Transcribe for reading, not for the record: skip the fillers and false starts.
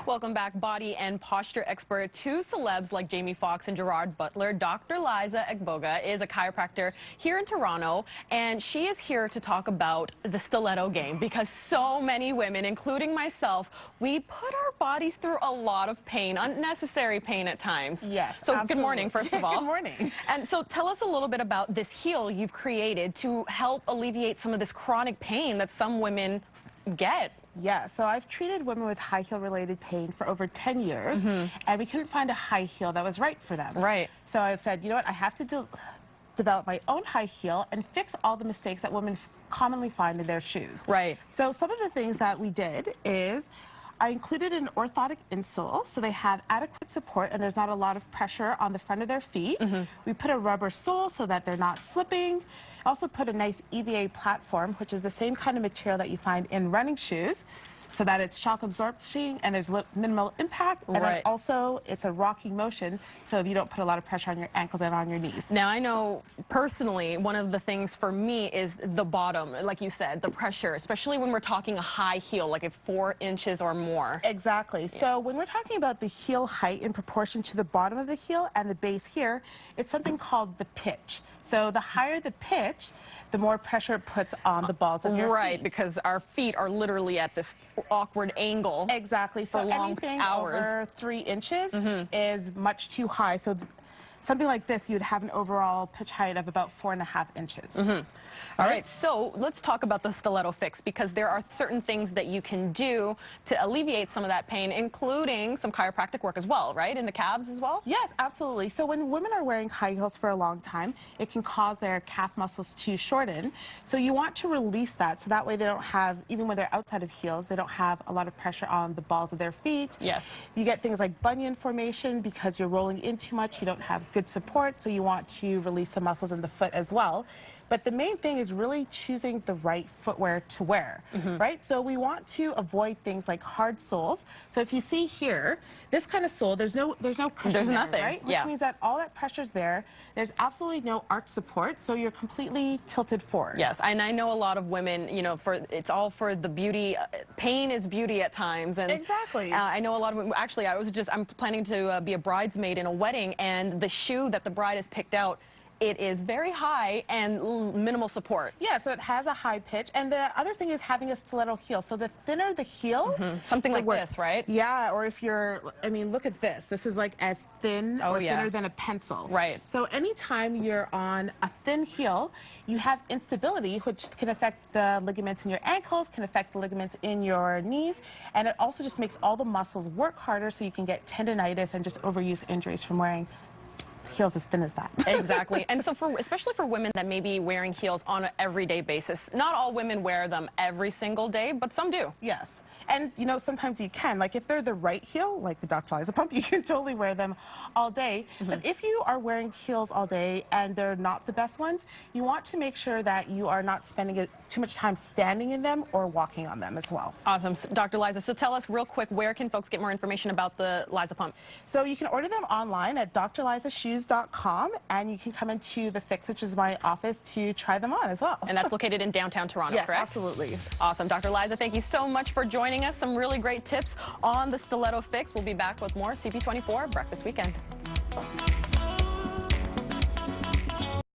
Welcome back, body and posture expert. Two celebs like Jamie Foxx and Gerard Butler. Dr. Liza Egbogah is a chiropractor here in Toronto, and she is here to talk about the stiletto game because so many women, including myself, we put our bodies through a lot of pain, unnecessary pain at times. Yes, So absolutely. Good morning, first of all. Good morning. And so tell us a little bit about this heel you've created to help alleviate some of this chronic pain that some women get. Yeah, so I've treated women with high heel related pain for over 10 years, and we couldn't find a high heel that was right for them. Right. So I said, you know what, I have to develop my own high heel and fix all the mistakes that women commonly find in their shoes. Right. So some of the things that we did is I included an orthotic insole, so they have adequate support and there's not a lot of pressure on the front of their feet. We put a rubber sole so that they're not slipping. Also put a nice EVA platform, which is the same kind of material that you find in running shoes, so that it's shock absorption and there's minimal impact. And then also it's a rocking motion, so you don't put a lot of pressure on your ankles and on your knees. Now, I know personally, one of the things for me is the bottom, like you said, the pressure, especially when we're talking a high heel, like at 4 inches or more. Exactly. Yeah. So when we're talking about the heel height in proportion to the bottom of the heel and the base here, it's something called the pitch. So the higher the pitch, the more pressure it puts on the balls of your feet. Right, because our feet are literally at this awkward angle. Exactly. So anything over 3 inches is much too high. So something like this, you'd have an overall pitch height of about 4.5 inches. All right, so let's talk about the stiletto fix, because there are certain things that you can do to alleviate some of that pain, including some chiropractic work as well, right? In the calves as well? Yes, absolutely. So when women are wearing high heels for a long time, it can cause their calf muscles to shorten. So you want to release that, so that way they don't have, even when they're outside of heels, they don't have a lot of pressure on the balls of their feet. Yes. You get things like bunion formation because you're rolling in too much, you don't have good support, so you want to release the muscles in the foot as well. But the main thing is really choosing the right footwear to wear, right? So we want to avoid things like hard soles. So if you see here, this kind of sole, there's no cushion There's there, nothing, right? Which means that all that pressure's there. There's absolutely no arch support, so you're completely tilted forward. Yes, and I know a lot of women, you know, it's all for the beauty. Pain is beauty at times. And exactly. I know a lot of women, actually, I'm planning to be a bridesmaid in a wedding, and the shoe that the bride has picked out, it is very high and minimal support. Yeah, so it has a high pitch. And the other thing is having a stiletto heel. So the thinner the heel, something like this, right? Yeah, or if you're, I mean, look at this. This is like as thin or thinner than a pencil. Right. So anytime you're on a thin heel, you have instability, which can affect the ligaments in your ankles, can affect the ligaments in your knees, and it also just makes all the muscles work harder, so you can get tendonitis and just overuse injuries from wearing heels as thin as that. Exactly. And so especially for women that may be wearing heels on an everyday basis, not all women wear them every single day, but some do. Yes. And, you know, sometimes you can. Like, if they're the right heel, like the Dr. Liza pump, you can totally wear them all day. But if you are wearing heels all day and they're not the best ones, you want to make sure that you are not spending too much time standing in them or walking on them as well. Awesome. Dr. Liza, so tell us real quick, where can folks get more information about the Liza pump? So you can order them online at drlizashoes.com, and you can come into the Fix, which is my office, to try them on as well. And that's located in downtown Toronto, yes, correct? Absolutely. Awesome. Dr. Liza, thank you so much for joining us. Some really great tips on the stiletto fix. We'll be back with more CP24 Breakfast Weekend.